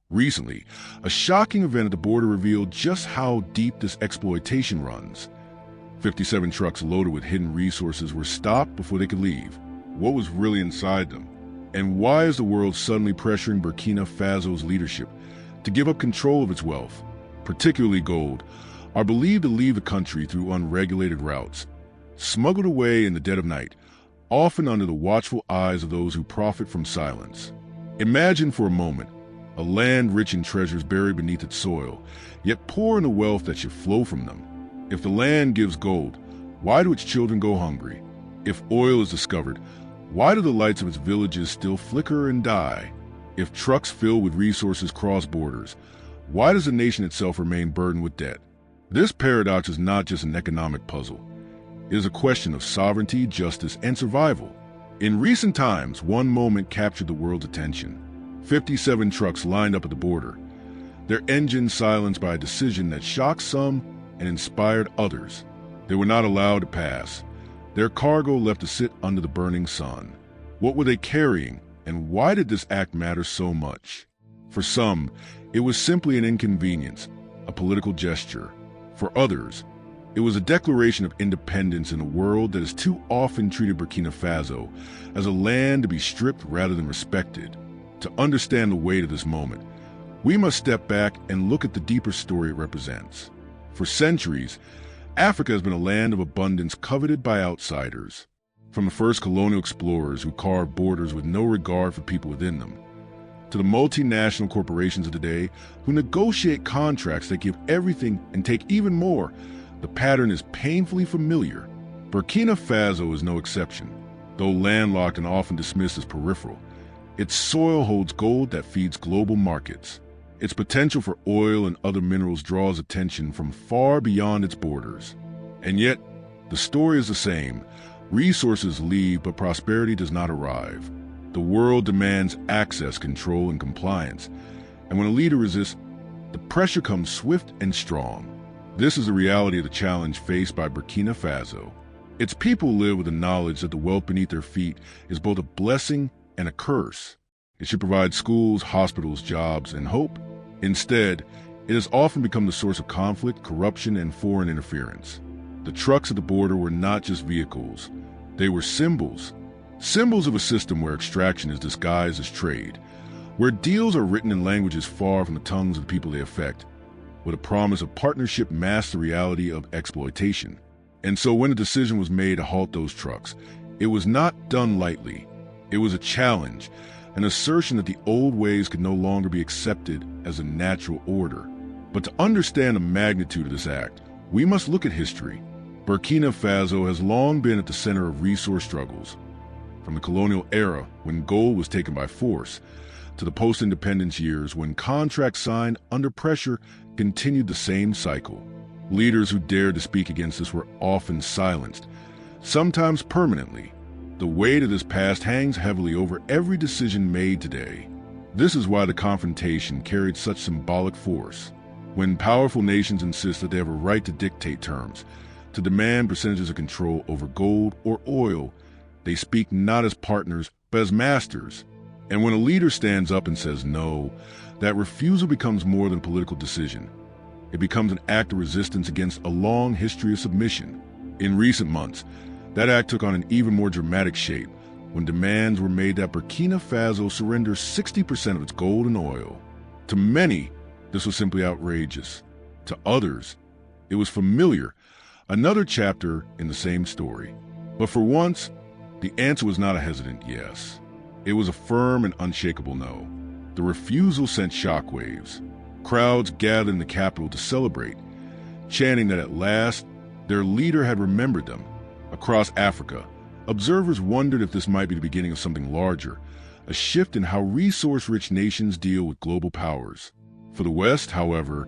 Recently, a shocking event at the border revealed just how deep this exploitation runs. 57 trucks loaded with hidden resources were stopped before they could leave. What was really inside them? And why is the world suddenly pressuring Burkina Faso's leadership to give up control of its wealth, particularly gold, are believed to leave the country through unregulated routes, smuggled away in the dead of night, often under the watchful eyes of those who profit from silence? Imagine for a moment a land rich in treasures buried beneath its soil, yet poor in the wealth that should flow from them. If the land gives gold, why do its children go hungry? If oil is discovered, why do the lights of its villages still flicker and die? If trucks filled with resources cross borders, why does the nation itself remain burdened with debt? This paradox is not just an economic puzzle. It is a question of sovereignty, justice, and survival. In recent times, one moment captured the world's attention. 57 trucks lined up at the border, their engines silenced by a decision that shocked some and inspired others. They were not allowed to pass, their cargo left to sit under the burning sun. What were they carrying, and why did this act matter so much? For some, it was simply an inconvenience, a political gesture. For others, it was a declaration of independence in a world that has too often treated Burkina Faso as a land to be stripped rather than respected. To understand the weight of this moment, we must step back and look at the deeper story it represents. For centuries, Africa has been a land of abundance coveted by outsiders. From the first colonial explorers who carved borders with no regard for people within them, to the multinational corporations of today who negotiate contracts that give everything and take even more, the pattern is painfully familiar. Burkina Faso is no exception. Though landlocked and often dismissed as peripheral, its soil holds gold that feeds global markets. Its potential for oil and other minerals draws attention from far beyond its borders. And yet, the story is the same. Resources leave, but prosperity does not arrive. The world demands access, control, and compliance. And when a leader resists, the pressure comes swift and strong. This is the reality of the challenge faced by Burkina Faso. Its people live with the knowledge that the wealth beneath their feet is both a blessing and a curse. It should provide schools, hospitals, jobs, and hope. Instead, it has often become the source of conflict, corruption, and foreign interference. The trucks at the border were not just vehicles. They were symbols. Symbols of a system where extraction is disguised as trade, where deals are written in languages far from the tongues of the people they affect, where the promise of partnership masks the reality of exploitation. And so when a decision was made to halt those trucks, it was not done lightly. It was a challenge, an assertion that the old ways could no longer be accepted as a natural order. But to understand the magnitude of this act, we must look at history. Burkina Faso has long been at the center of resource struggles. From the colonial era, when gold was taken by force, to the post-independence years when contracts signed under pressure continued the same cycle. Leaders who dared to speak against this were often silenced, sometimes permanently. The weight of this past hangs heavily over every decision made today. This is why the confrontation carried such symbolic force. When powerful nations insist that they have a right to dictate terms, to demand percentages of control over gold or oil, they speak not as partners, but as masters. And when a leader stands up and says no, that refusal becomes more than a political decision. It becomes an act of resistance against a long history of submission. In recent months, that act took on an even more dramatic shape when demands were made that Burkina Faso surrender 60% of its gold and oil. To many, this was simply outrageous. To others, it was familiar, another chapter in the same story. But for once, the answer was not a hesitant yes. It was a firm and unshakable no. The refusal sent shockwaves. Crowds gathered in the capital to celebrate, chanting that at last their leader had remembered them. Across Africa, observers wondered if this might be the beginning of something larger, a shift in how resource-rich nations deal with global powers. For the West, however,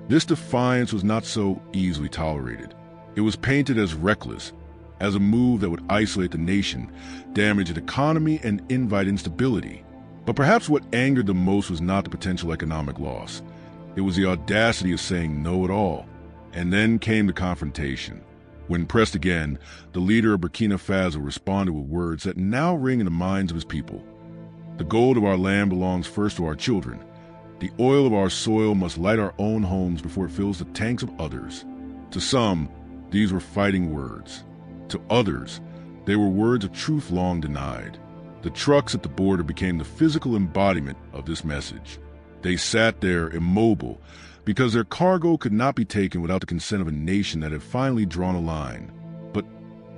this defiance was not so easily tolerated. It was painted as reckless, as a move that would isolate the nation, damage its economy, and invite instability. But perhaps what angered them most was not the potential economic loss. It was the audacity of saying no at all. And then came the confrontation. When pressed again, the leader of Burkina Faso responded with words that now ring in the minds of his people. The gold of our land belongs first to our children, The oil of our soil must light our own homes before it fills the tanks of others. To some, these were fighting words. To others, they were words of truth long denied. The trucks at the border became the physical embodiment of this message. They sat there immobile because their cargo could not be taken without the consent of a nation that had finally drawn a line. But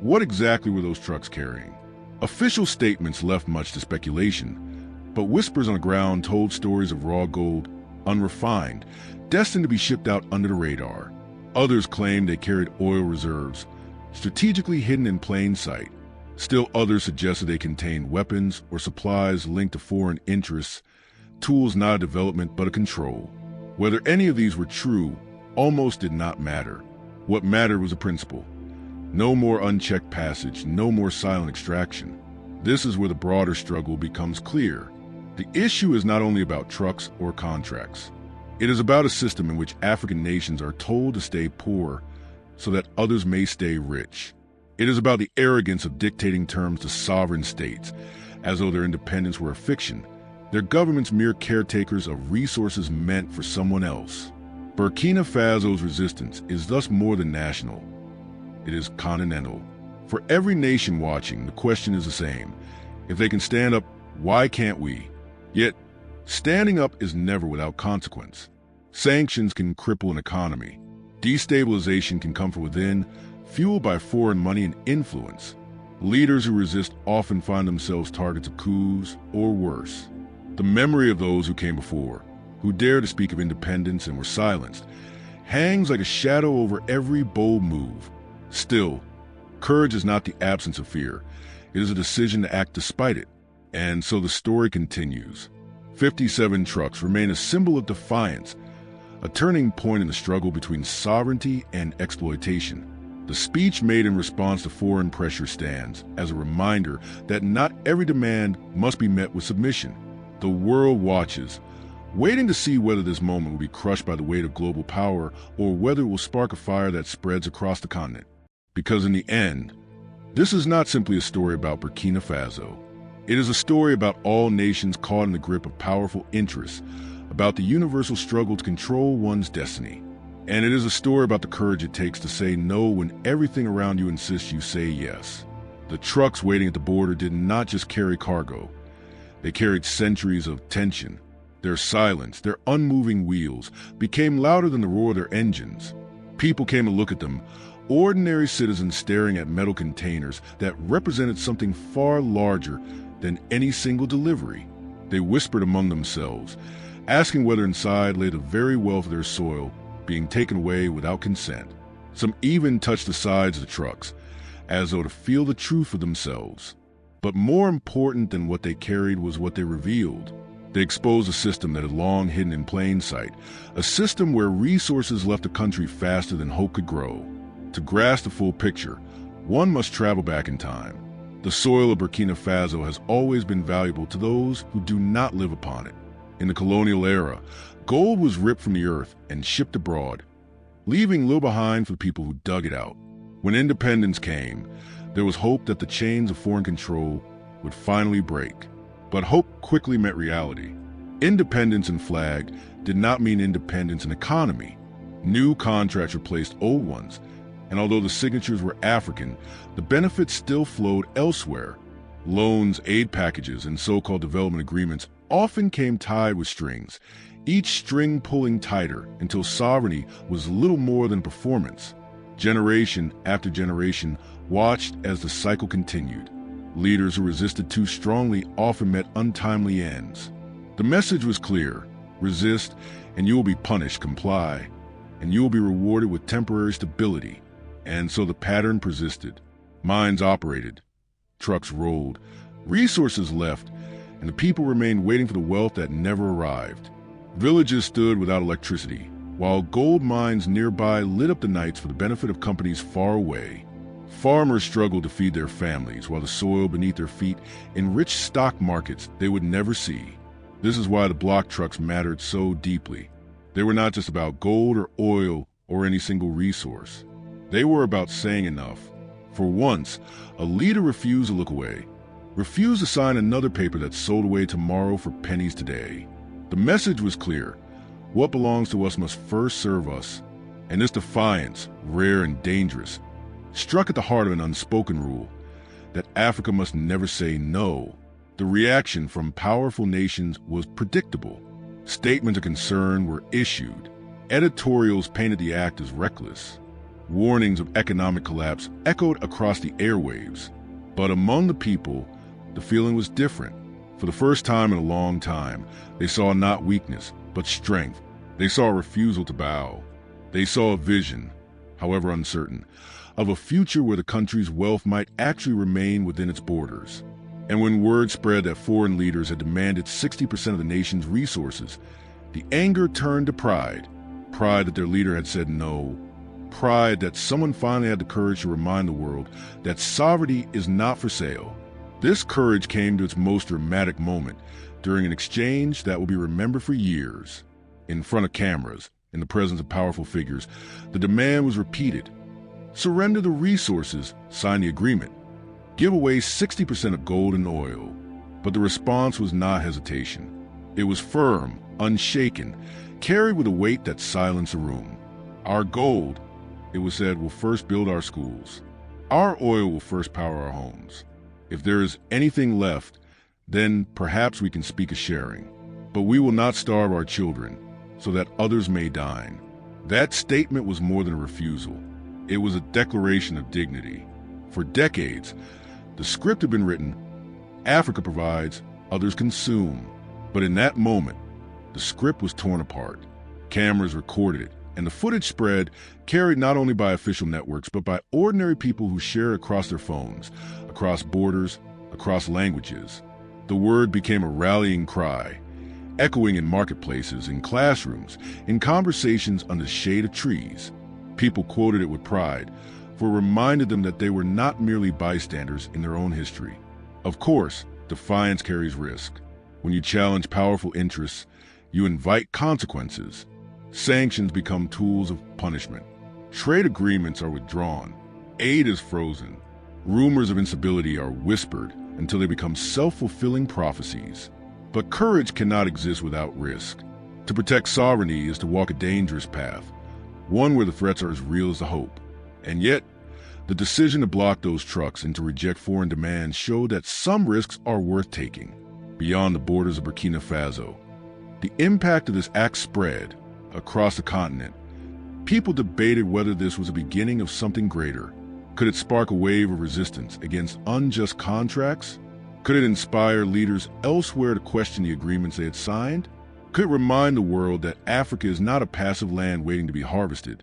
what exactly were those trucks carrying? Official statements left much to speculation, but whispers on the ground told stories of raw gold, unrefined, destined to be shipped out under the radar. Others claimed they carried oil reserves, strategically hidden in plain sight. Still others suggested they contained weapons or supplies linked to foreign interests, tools not a development but a control. Whether any of these were true almost did not matter. What mattered was a principle. No more unchecked passage, no more silent extraction. This is where the broader struggle becomes clear. The issue is not only about trucks or contracts. It is about a system in which African nations are told to stay poor so that others may stay rich. It is about the arrogance of dictating terms to sovereign states, as though their independence were a fiction, their governments mere caretakers of resources meant for someone else. Burkina Faso's resistance is thus more than national. It is continental. For every nation watching, the question is the same. If they can stand up, why can't we? Yet, standing up is never without consequence. Sanctions can cripple an economy. Destabilization can come from within, fueled by foreign money and influence. Leaders who resist often find themselves targets of coups or worse. The memory of those who came before, who dared to speak of independence and were silenced, hangs like a shadow over every bold move. Still, courage is not the absence of fear. It is a decision to act despite it. And so the story continues. 57 trucks remain a symbol of defiance, a turning point in the struggle between sovereignty and exploitation. The speech made in response to foreign pressure stands as a reminder that not every demand must be met with submission. The world watches, waiting to see whether this moment will be crushed by the weight of global power or whether it will spark a fire that spreads across the continent. Because in the end, this is not simply a story about Burkina Faso. It is a story about all nations caught in the grip of powerful interests, about the universal struggle to control one's destiny. And it is a story about the courage it takes to say no when everything around you insists you say yes. The trucks waiting at the border did not just carry cargo. They carried centuries of tension. Their silence, their unmoving wheels, became louder than the roar of their engines. People came to look at them, ordinary citizens staring at metal containers that represented something far larger than any single delivery. They whispered among themselves, asking whether inside lay the very wealth of their soil being taken away without consent. Some even touched the sides of the trucks, as though to feel the truth for themselves. But more important than what they carried was what they revealed. They exposed a system that had long hidden in plain sight, a system where resources left the country faster than hope could grow. To grasp the full picture, one must travel back in time. The soil of Burkina Faso has always been valuable to those who do not live upon it. In the colonial era, gold was ripped from the earth and shipped abroad, leaving little behind for the people who dug it out. When independence came, there was hope that the chains of foreign control would finally break. But hope quickly met reality. Independence in flag did not mean independence in economy. New contracts replaced old ones, and although the signatures were African, the benefits still flowed elsewhere. Loans, aid packages, and so-called development agreements often came tied with strings, each string pulling tighter until sovereignty was little more than performance. Generation after generation watched as the cycle continued. Leaders who resisted too strongly often met untimely ends. The message was clear: resist, and you will be punished. Comply, and you will be rewarded with temporary stability. And so the pattern persisted. Mines operated, trucks rolled, resources left, and the people remained waiting for the wealth that never arrived. Villages stood without electricity, while gold mines nearby lit up the nights for the benefit of companies far away. Farmers struggled to feed their families, while the soil beneath their feet enriched stock markets they would never see. This is why the block trucks mattered so deeply. They were not just about gold or oil or any single resource. They were about saying enough. For once, a leader refused to look away, refused to sign another paper that sold away tomorrow for pennies today. The message was clear. What belongs to us must first serve us. And this defiance, rare and dangerous, struck at the heart of an unspoken rule that Africa must never say no. The reaction from powerful nations was predictable. Statements of concern were issued. Editorials painted the act as reckless. Warnings of economic collapse echoed across the airwaves. But among the people, the feeling was different. For the first time in a long time, they saw not weakness, but strength. They saw a refusal to bow. They saw a vision, however uncertain, of a future where the country's wealth might actually remain within its borders. And when word spread that foreign leaders had demanded 60% of the nation's resources, the anger turned to pride. Pride that their leader had said no. Pride that someone finally had the courage to remind the world that sovereignty is not for sale. This courage came to its most dramatic moment during an exchange that will be remembered for years. In front of cameras, in the presence of powerful figures, the demand was repeated. Surrender the resources, sign the agreement. Give away 60% of gold and oil. But the response was not hesitation. It was firm, unshaken, carried with a weight that silenced the room. Our gold, it was said, will first build our schools. Our oil will first power our homes. If there is anything left, then perhaps we can speak of sharing. But we will not starve our children so that others may dine. That statement was more than a refusal. It was a declaration of dignity. For decades, the script had been written, Africa provides, others consume. But in that moment, the script was torn apart. Cameras recorded it, and the footage spread, carried not only by official networks, but by ordinary people who share it across their phones, across borders, across languages. The word became a rallying cry, echoing in marketplaces, in classrooms, in conversations under the shade of trees. People quoted it with pride, for it reminded them that they were not merely bystanders in their own history. Of course, defiance carries risk. When you challenge powerful interests, you invite consequences. Sanctions become tools of punishment. Trade agreements are withdrawn. Aid is frozen. Rumors of instability are whispered until they become self-fulfilling prophecies. But courage cannot exist without risk. To protect sovereignty is to walk a dangerous path, one where the threats are as real as the hope. And yet, the decision to block those trucks and to reject foreign demands showed that some risks are worth taking. Beyond the borders of Burkina Faso, the impact of this act spread across the continent. People debated whether this was the beginning of something greater. Could it spark a wave of resistance against unjust contracts? Could it inspire leaders elsewhere to question the agreements they had signed? Could it remind the world that Africa is not a passive land waiting to be harvested,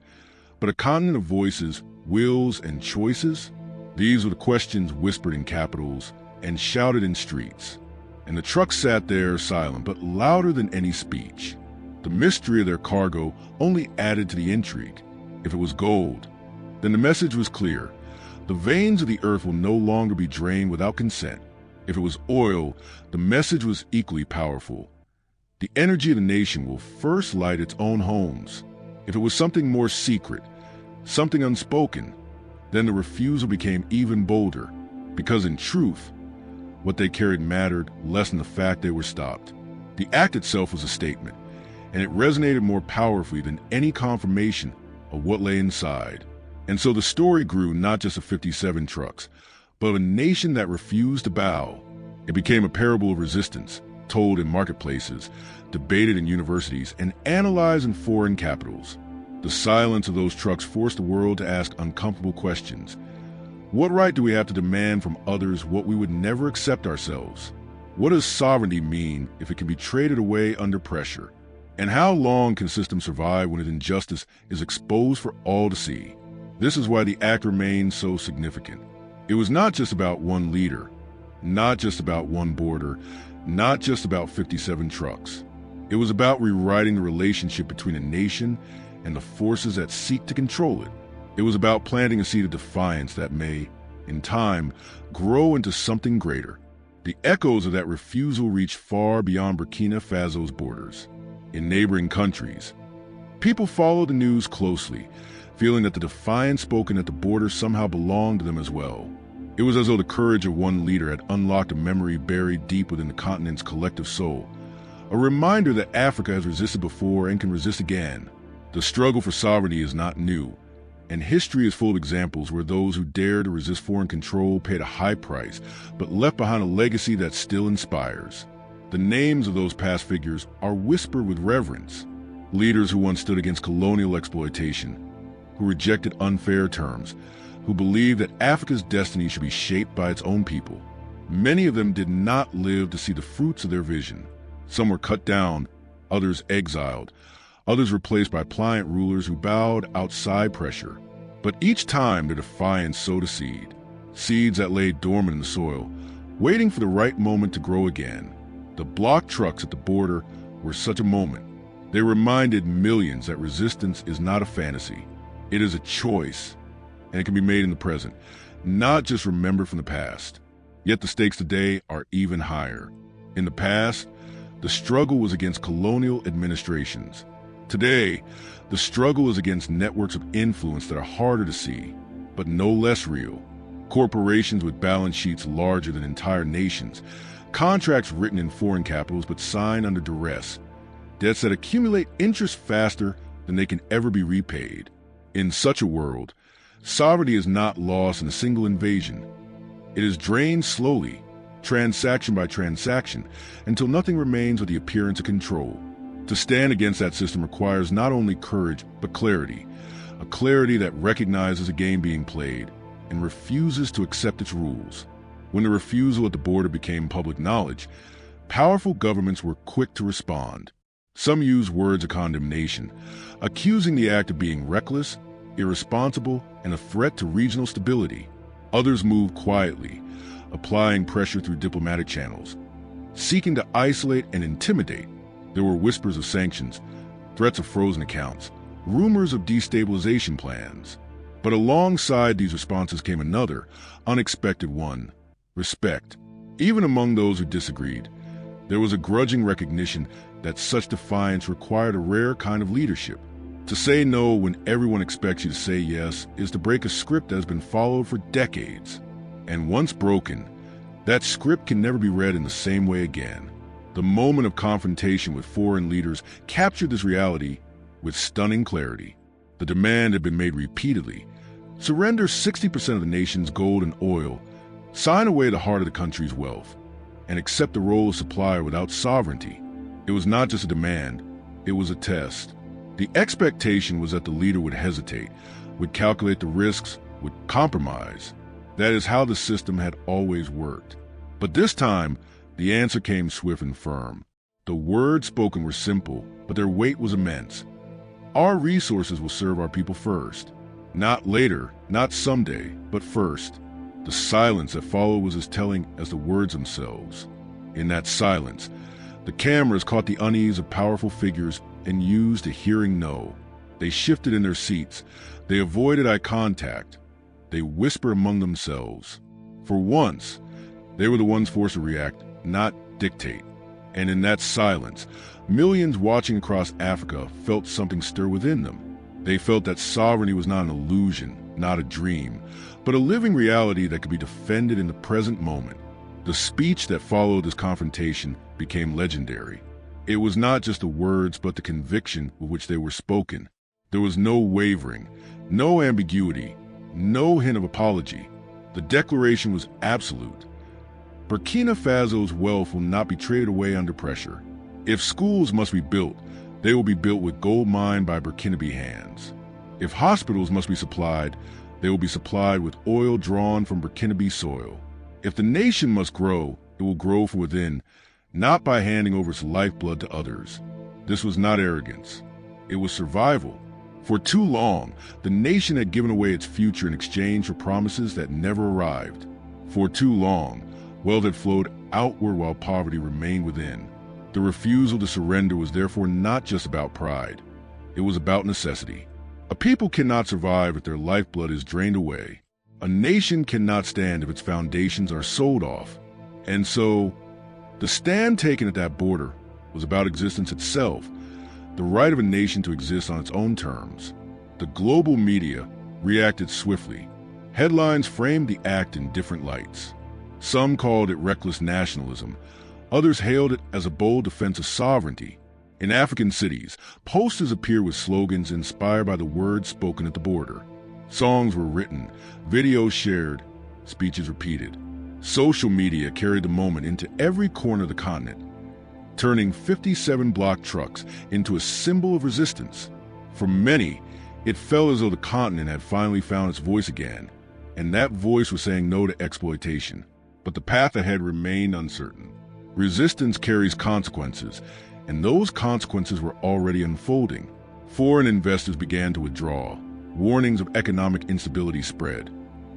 but a continent of voices, wills, and choices? These were the questions whispered in capitals and shouted in streets. And the trucks sat there silent, but louder than any speech. The mystery of their cargo only added to the intrigue. If it was gold, then the message was clear. The veins of the earth will no longer be drained without consent. If it was oil, the message was equally powerful. The energy of the nation will first light its own homes. If it was something more secret, something unspoken, then the refusal became even bolder, because in truth, what they carried mattered less than the fact they were stopped. The act itself was a statement, and it resonated more powerfully than any confirmation of what lay inside. And so the story grew not just of 57 trucks, but of a nation that refused to bow. It became a parable of resistance, told in marketplaces, debated in universities, and analyzed in foreign capitals. The silence of those trucks forced the world to ask uncomfortable questions. What right do we have to demand from others what we would never accept ourselves? What does sovereignty mean if it can be traded away under pressure? And how long can systems survive when an injustice is exposed for all to see? This is why the act remains so significant. It was not just about one leader, not just about one border, not just about 57 trucks. It was about rewriting the relationship between a nation and the forces that seek to control it. It was about planting a seed of defiance that may, in time, grow into something greater. The echoes of that refusal reached far beyond Burkina Faso's borders. In neighboring countries, people followed the news closely, feeling that the defiance spoken at the border somehow belonged to them as well. It was as though the courage of one leader had unlocked a memory buried deep within the continent's collective soul, a reminder that Africa has resisted before and can resist again. The struggle for sovereignty is not new, and history is full of examples where those who dared to resist foreign control paid a high price, but left behind a legacy that still inspires. The names of those past figures are whispered with reverence. Leaders who once stood against colonial exploitation, who rejected unfair terms, who believed that Africa's destiny should be shaped by its own people. Many of them did not live to see the fruits of their vision. Some were cut down, others exiled, others replaced by pliant rulers who bowed outside pressure. But each time their defiance sowed a seed, seeds that lay dormant in the soil, waiting for the right moment to grow again. The block trucks at the border were such a moment. They reminded millions that resistance is not a fantasy. It is a choice, and it can be made in the present, not just remembered from the past. Yet the stakes today are even higher. In the past, the struggle was against colonial administrations. Today, the struggle is against networks of influence that are harder to see, but no less real. Corporations with balance sheets larger than entire nations, contracts written in foreign capitals but signed under duress, debts that accumulate interest faster than they can ever be repaid. In such a world, sovereignty is not lost in a single invasion. It is drained slowly, transaction by transaction, until nothing remains with the appearance of control. To stand against that system requires not only courage, but clarity, a clarity that recognizes a game being played and refuses to accept its rules. When the refusal at the border became public knowledge, powerful governments were quick to respond. Some used words of condemnation, accusing the act of being reckless, irresponsible, and a threat to regional stability. Others moved quietly, applying pressure through diplomatic channels, seeking to isolate and intimidate. There were whispers of sanctions, threats of frozen accounts, rumors of destabilization plans. But alongside these responses came another, unexpected one: respect. Even among those who disagreed, there was a grudging recognition that such defiance required a rare kind of leadership. To say no when everyone expects you to say yes is to break a script that has been followed for decades. And once broken, that script can never be read in the same way again. The moment of confrontation with foreign leaders captured this reality with stunning clarity. The demand had been made repeatedly: surrender 60% of the nation's gold and oil, sign away the heart of the country's wealth, and accept the role of supplier without sovereignty. It was not just a demand, it was a test. The expectation was that the leader would hesitate, would calculate the risks, would compromise. That is how the system had always worked. But this time, the answer came swift and firm. The words spoken were simple, but their weight was immense. Our resources will serve our people first. Not later, not someday, but first. The silence that followed was as telling as the words themselves. In that silence, the cameras caught the unease of powerful figures and used a hearing no. They shifted in their seats. They avoided eye contact. They whispered among themselves. For once, they were the ones forced to react, not dictate. And in that silence, millions watching across Africa felt something stir within them. They felt that sovereignty was not an illusion, not a dream, but a living reality that could be defended in the present moment. The speech that followed this confrontation became legendary. It was not just the words, but the conviction with which they were spoken. There was no wavering, no ambiguity, no hint of apology. The declaration was absolute. Burkina Faso's wealth will not be traded away under pressure. If schools must be built, they will be built with gold mined by Burkinabe hands. If hospitals must be supplied, they will be supplied with oil drawn from Burkinabe soil. If the nation must grow, it will grow from within, not by handing over its lifeblood to others. This was not arrogance. It was survival. For too long, the nation had given away its future in exchange for promises that never arrived. For too long, wealth had flowed outward while poverty remained within. The refusal to surrender was therefore not just about pride. It was about necessity. A people cannot survive if their lifeblood is drained away. A nation cannot stand if its foundations are sold off. And so, the stand taken at that border was about existence itself, the right of a nation to exist on its own terms. The global media reacted swiftly. Headlines framed the act in different lights. Some called it reckless nationalism. Others hailed it as a bold defense of sovereignty. In African cities, posters appeared with slogans inspired by the words spoken at the border. Songs were written, videos shared, speeches repeated. Social media carried the moment into every corner of the continent, turning 57 block trucks into a symbol of resistance. For many, it felt as though the continent had finally found its voice again, and that voice was saying no to exploitation. But the path ahead remained uncertain. Resistance carries consequences, and those consequences were already unfolding. Foreign investors began to withdraw. Warnings of economic instability spread,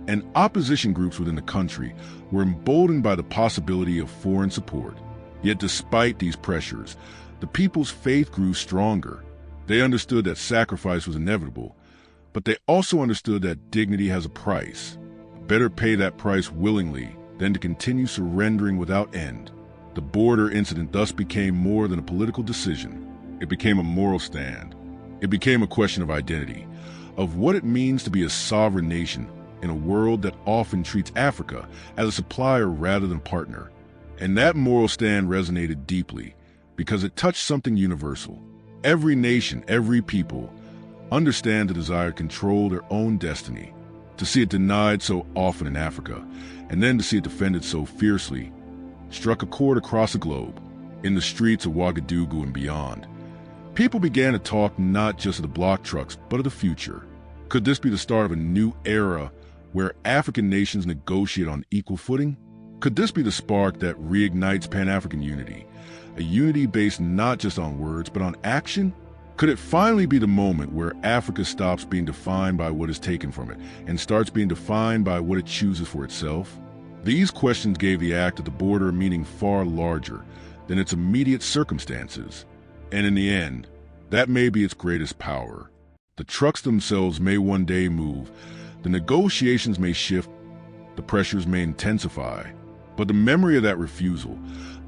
and opposition groups within the country were emboldened by the possibility of foreign support. Yet despite these pressures, the people's faith grew stronger. They understood that sacrifice was inevitable, but they also understood that dignity has a price. Better pay that price willingly than to continue surrendering without end. The border incident thus became more than a political decision. It became a moral stand. It became a question of identity, of what it means to be a sovereign nation in a world that often treats Africa as a supplier rather than a partner. And that moral stand resonated deeply because it touched something universal. Every nation, every people, understand the desire to control their own destiny. To see it denied so often in Africa, and then to see it defended so fiercely, struck a chord across the globe, in the streets of Ouagadougou and beyond. People began to talk not just of the block trucks, but of the future. Could this be the start of a new era where African nations negotiate on equal footing? Could this be the spark that reignites Pan-African unity, a unity based not just on words, but on action? Could it finally be the moment where Africa stops being defined by what is taken from it and starts being defined by what it chooses for itself? These questions gave the act at the border a meaning far larger than its immediate circumstances. And in the end, that may be its greatest power. The trucks themselves may one day move, the negotiations may shift, the pressures may intensify, but the memory of that refusal,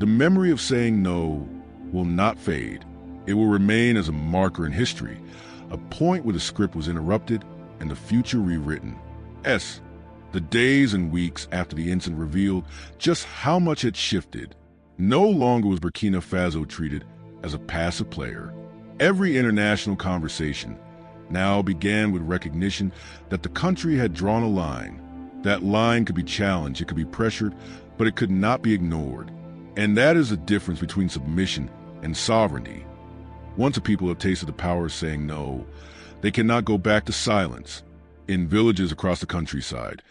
the memory of saying no, will not fade. It will remain as a marker in history, a point where the script was interrupted and the future rewritten. The days and weeks after the incident revealed just how much had shifted. No longer was Burkina Faso treated as a passive player. Every international conversation now began with recognition that the country had drawn a line. That line could be challenged, it could be pressured, but it could not be ignored. And that is the difference between submission and sovereignty. Once a people have tasted the power of saying no, they cannot go back to silence. In villages across the countryside,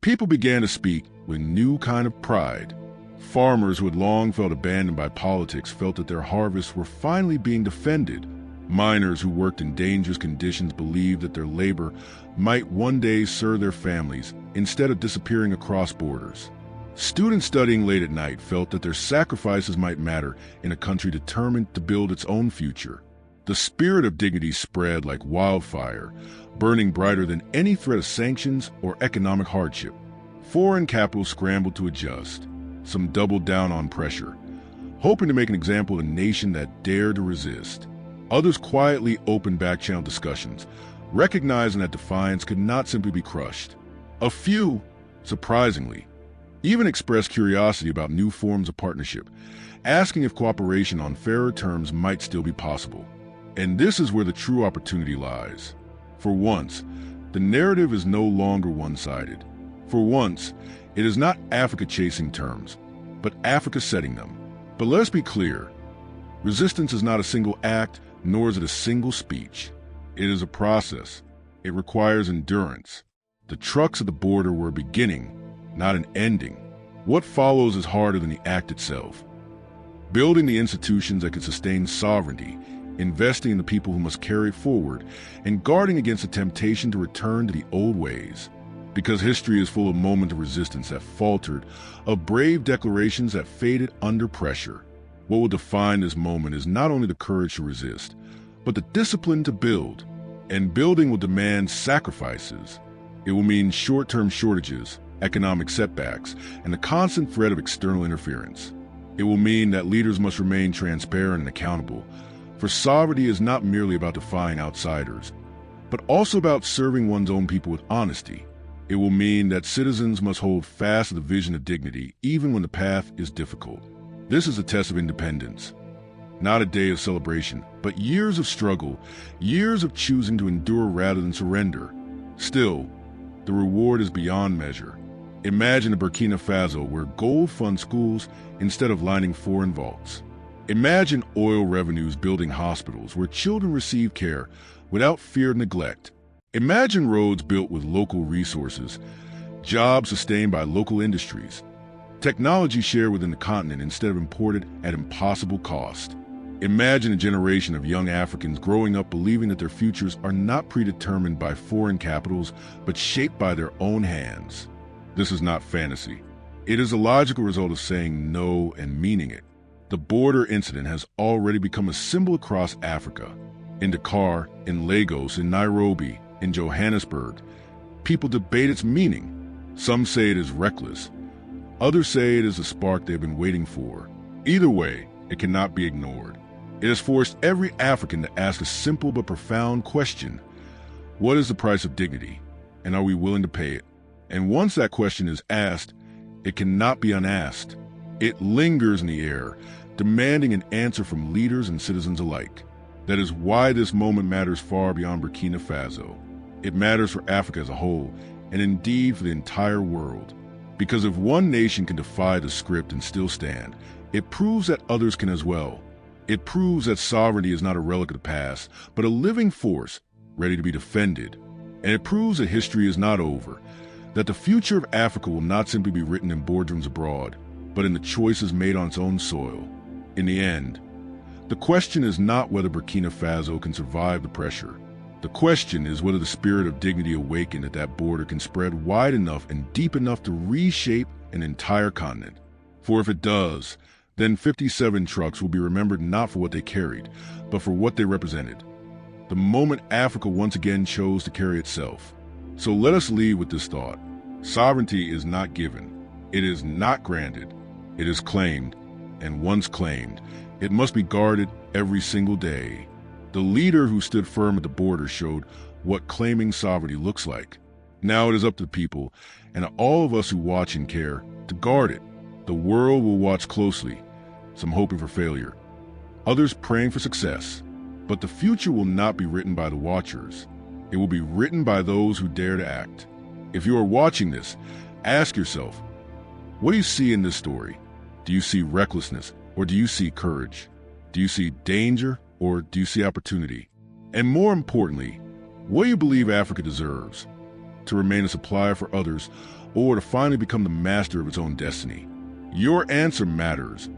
people began to speak with a new kind of pride. Farmers who had long felt abandoned by politics felt that their harvests were finally being defended. Miners who worked in dangerous conditions believed that their labor might one day serve their families instead of disappearing across borders. Students studying late at night felt that their sacrifices might matter in a country determined to build its own future. The spirit of dignity spread like wildfire, burning brighter than any threat of sanctions or economic hardship. Foreign capital scrambled to adjust. Some doubled down on pressure, hoping to make an example of a nation that dared to resist. Others quietly opened back-channel discussions, recognizing that defiance could not simply be crushed. A few, surprisingly, even expressed curiosity about new forms of partnership, asking if cooperation on fairer terms might still be possible. And this is where the true opportunity lies. For once, the narrative is no longer one-sided. For once, it is not Africa chasing terms, but Africa setting them. But let's be clear, resistance is not a single act, nor is it a single speech. It is a process. It requires endurance. The trucks at the border were a beginning, not an ending. What follows is harder than the act itself. Building the institutions that can sustain sovereignty, investing in the people who must carry it forward, and guarding against the temptation to return to the old ways. Because history is full of moments of resistance that faltered, of brave declarations that faded under pressure. What will define this moment is not only the courage to resist, but the discipline to build. And building will demand sacrifices. It will mean short-term shortages, economic setbacks, and the constant threat of external interference. It will mean that leaders must remain transparent and accountable, for sovereignty is not merely about defying outsiders, but also about serving one's own people with honesty. It will mean that citizens must hold fast to the vision of dignity even when the path is difficult. This is a test of independence. Not a day of celebration, but years of struggle, years of choosing to endure rather than surrender. Still, the reward is beyond measure. Imagine a Burkina Faso where gold funds schools instead of lining foreign vaults. Imagine oil revenues building hospitals where children receive care without fear of neglect. Imagine roads built with local resources, jobs sustained by local industries, technology shared within the continent instead of imported at impossible cost. Imagine a generation of young Africans growing up believing that their futures are not predetermined by foreign capitals, but shaped by their own hands. This is not fantasy. It is a logical result of saying no and meaning it. The border incident has already become a symbol across Africa. In Dakar, in Lagos, in Nairobi, in Johannesburg, people debate its meaning. Some say it is reckless. Others say it is the spark they've been waiting for. Either way, it cannot be ignored. It has forced every African to ask a simple but profound question. What is the price of dignity, and are we willing to pay it? And once that question is asked, it cannot be unasked. It lingers in the air, demanding an answer from leaders and citizens alike. That is why this moment matters far beyond Burkina Faso. It matters for Africa as a whole, and indeed for the entire world. Because if one nation can defy the script and still stand, it proves that others can as well. It proves that sovereignty is not a relic of the past, but a living force ready to be defended. And it proves that history is not over, that the future of Africa will not simply be written in boardrooms abroad, but in the choices made on its own soil. In the end, the question is not whether Burkina Faso can survive the pressure. The question is whether the spirit of dignity awakened at that border can spread wide enough and deep enough to reshape an entire continent. For if it does, then 57 trucks will be remembered not for what they carried, but for what they represented. The moment Africa once again chose to carry itself. So let us leave with this thought. Sovereignty is not given. It is not granted. It is claimed, and once claimed, it must be guarded every single day. The leader who stood firm at the border showed what claiming sovereignty looks like. Now it is up to the people, and to all of us who watch and care, to guard it. The world will watch closely, some hoping for failure, others praying for success. But the future will not be written by the watchers. It will be written by those who dare to act. If you are watching this, ask yourself, what do you see in this story? Do you see recklessness, or do you see courage? Do you see danger, or do you see opportunity? And more importantly, what do you believe Africa deserves? To remain a supplier for others, or to finally become the master of its own destiny? Your answer matters,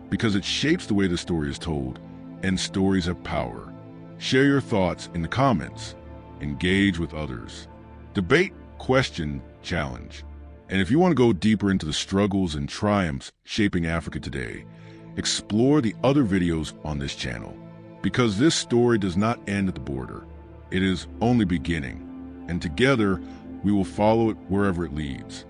because it shapes the way the story is told, and stories have power. Share your thoughts in the comments. Engage with others. Debate, question, challenge. And if you want to go deeper into the struggles and triumphs shaping Africa today, explore the other videos on this channel. Because this story does not end at the border. It is only beginning. And together, we will follow it wherever it leads.